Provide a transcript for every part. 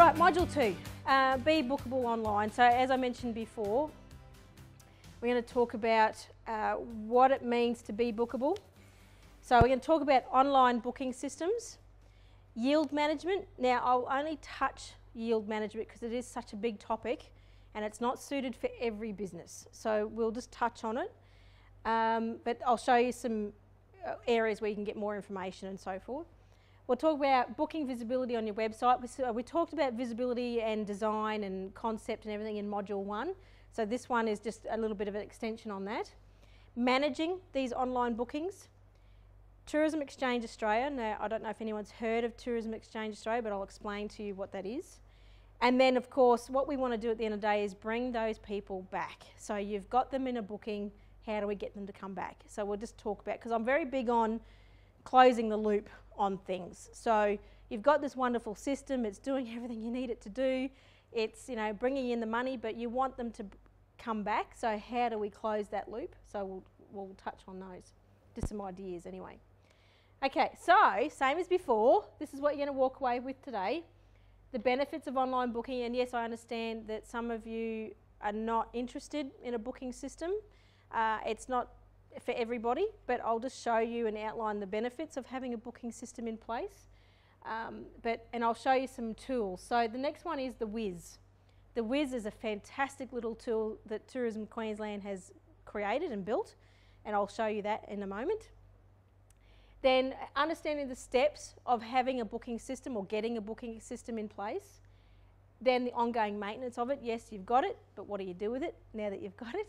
Right, module 2, be bookable online. So as I mentioned before, we're going to talk about what it means to be bookable. So we're going to talk about online booking systems, yield management. Now I'll only touch yield management because it is such a big topic and it's not suited for every business. So we'll just touch on it, but I'll show you some areas where you can get more information and so forth. We'll talk about booking visibility on your website. We talked about visibility and design and concept and everything in module 1. So this one is just a little bit of an extension on that. Managing these online bookings. Tourism Exchange Australia. Now, I don't know if anyone's heard of Tourism Exchange Australia, but I'll explain to you what that is. And then, of course, what we want to do at the end of the day is bring those people back. So you've got them in a booking. How do we get them to come back? So we'll just talk about, because I'm very big on closing the loop on things. So you've got this wonderful system, it's doing everything you need it to do, it's, you know, bringing in the money, but you want them to come back. So how do we close that loop? So we'll touch on those, just some ideas anyway. Okay, so same as before, this is what you're going to walk away with today. The benefits of online booking, and yes, I understand that some of you are not interested in a booking system. It's not for everybody, but I'll just show you and outline the benefits of having a booking system in place. And I'll show you some tools. So the next one is the Whiz. The Whiz is a fantastic little tool that Tourism Queensland has created and built, and I'll show you that in a moment. Then understanding the steps of having a booking system or getting a booking system in place. Then the ongoing maintenance of it. Yes, you've got it, but what do you do with it now that you've got it?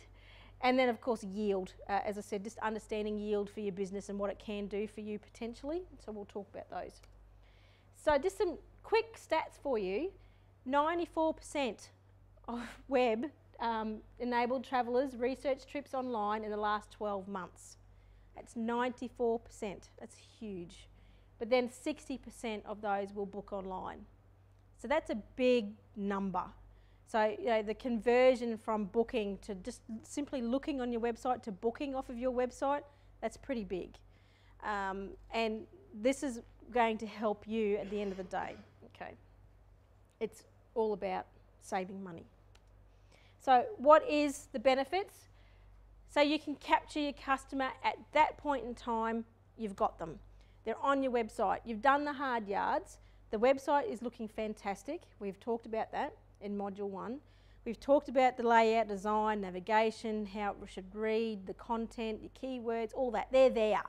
And then, of course, yield. As I said, just understanding yield for your business and what it can do for you potentially. So we'll talk about those. So just some quick stats for you. 94% of web-enabled travellers research trips online in the last 12 months. That's 94%. That's huge. But then 60% of those will book online. So that's a big number. So, you know, the conversion from booking to just simply looking on your website to booking off of your website, that's pretty big. And this is going to help you at the end of the day. Okay. It's all about saving money. So what is the benefits? So you can capture your customer at that point in time, you've got them. They're on your website. You've done the hard yards. The website is looking fantastic. We've talked about that in module 1. We've talked about the layout, design, navigation, how it should read, the content, your keywords, all that. They're there.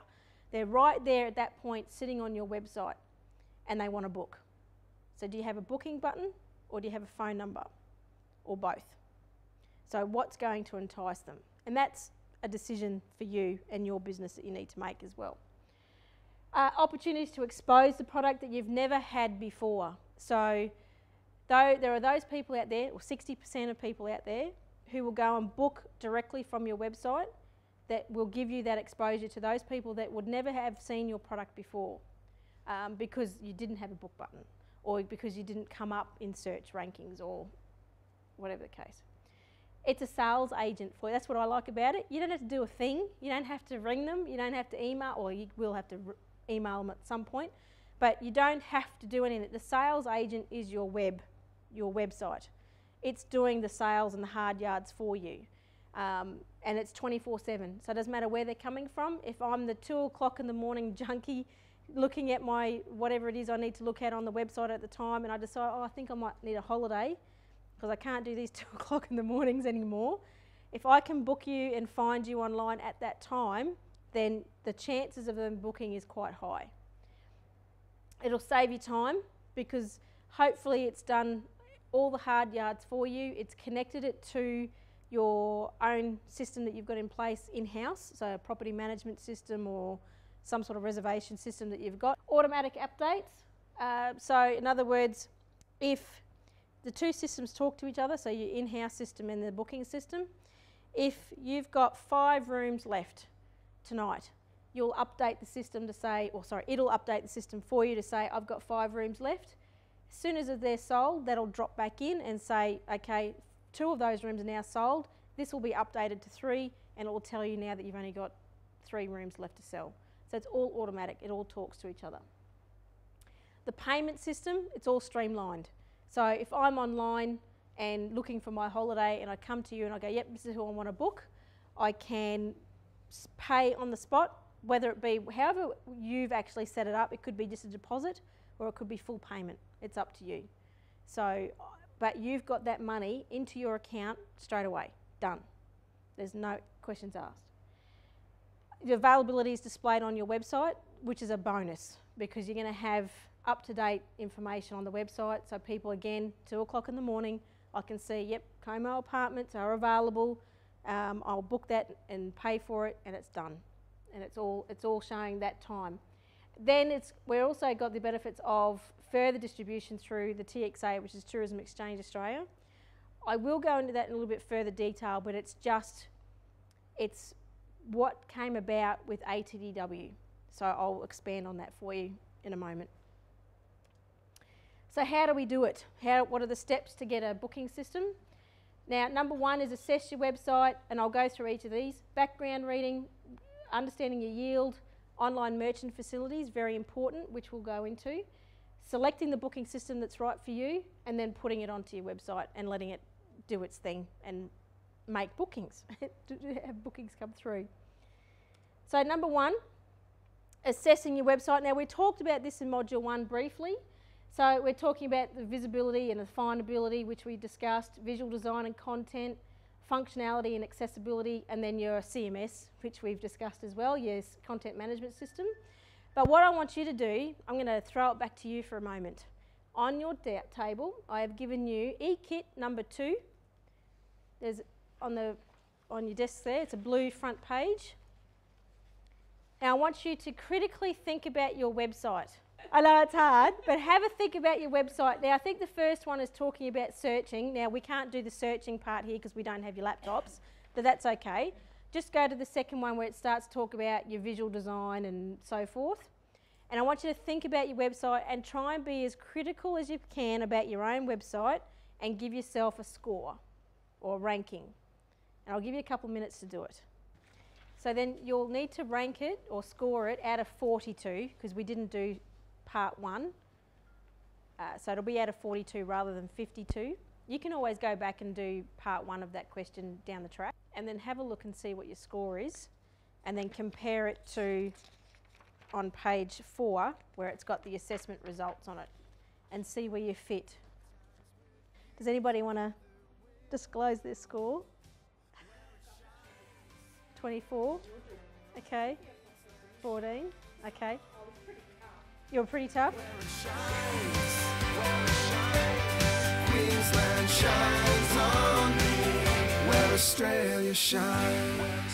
They're right there at that point sitting on your website and they want to book. So do you have a booking button or do you have a phone number or both? So what's going to entice them? And that's a decision for you and your business that you need to make as well. Opportunities to expose the product that you've never had before. So though there are those people out there, or 60% of people out there, who will go and book directly from your website, that will give you that exposure to those people that would never have seen your product before because you didn't have a book button or because you didn't come up in search rankings or whatever the case. It's a sales agent for you. That's what I like about it. You don't have to do a thing. You don't have to ring them. You don't have to email, or you will have to email them at some point, but you don't have to do anything. The sales agent is your website. It's doing the sales and the hard yards for you. And it's 24/7. So it doesn't matter where they're coming from. If I'm the 2 o'clock in the morning junkie looking at my whatever it is I need to look at on the website at the time, and I decide, oh, I think I might need a holiday because I can't do these 2 o'clock in the mornings anymore. If I can book you and find you online at that time, then the chances of them booking is quite high. It'll save you time because hopefully it's done all the hard yards for you. It's connected it to your own system that you've got in place in-house, so a property management system or some sort of reservation system that you've got. Automatic updates. So in other words, if the two systems talk to each other, so your in-house system and the booking system, if you've got 5 rooms left tonight, you'll update the system to say, it'll update the system for you to say, I've got 5 rooms left. As soon as they're sold, that'll drop back in and say, okay, 2 of those rooms are now sold. This will be updated to 3, and it will tell you now that you've only got 3 rooms left to sell. So it's all automatic. It all talks to each other. The payment system, it's all streamlined. So if I'm online and looking for my holiday and I come to you and I go, yep, this is who I want to book, I can pay on the spot, whether it be however you've actually set it up. It could be just a deposit or it could be full payment. It's up to you. So, but you've got that money into your account straight away. Done. There's no questions asked. The availability is displayed on your website, which is a bonus because you're going to have up-to-date information on the website. So people, again, 2 o'clock in the morning, I can see, yep, Como apartments are available. I'll book that and pay for it, and it's done. And it's all showing that time. Then we're also got the benefits of further distribution through the TXA, which is Tourism Exchange Australia. I will go into that in a little bit further detail, but it's what came about with ATDW. So I'll expand on that for you in a moment. So how do we do it? What are the steps to get a booking system? Now, number 1 is assess your website, and I'll go through each of these. Background reading, understanding your yield, online merchant facilities, very important, which we'll go into. Selecting the booking system that's right for you, and then putting it onto your website and letting it do its thing and make bookings, have bookings come through. So number 1, assessing your website. Now, we talked about this in Module 1 briefly. So we're talking about the visibility and the findability, which we discussed, visual design and content, functionality and accessibility, and then your CMS, which we've discussed as well, your content management system. But what I want you to do, I'm going to throw it back to you for a moment. On your table, I have given you eKit number 2. There's on your desk there, it's a blue front page. Now I want you to critically think about your website. I know it's hard, but have a think about your website. Now, I think the first one is talking about searching. Now, we can't do the searching part here because we don't have your laptops, but that's okay. Just go to the second one where it starts to talk about your visual design and so forth. And I want you to think about your website and try and be as critical as you can about your own website and give yourself a score or ranking. And I'll give you a couple of minutes to do it. So then you'll need to rank it or score it out of 42 because we didn't do part 1. So it'll be out of 42 rather than 52. You can always go back and do part 1 of that question down the track and then have a look and see what your score is and then compare it to on page 4 where it's got the assessment results on it and see where you fit. Does anybody want to disclose their score? 24? Okay. 14? Okay. You're pretty tough? Queensland shines on me, where Australia shines.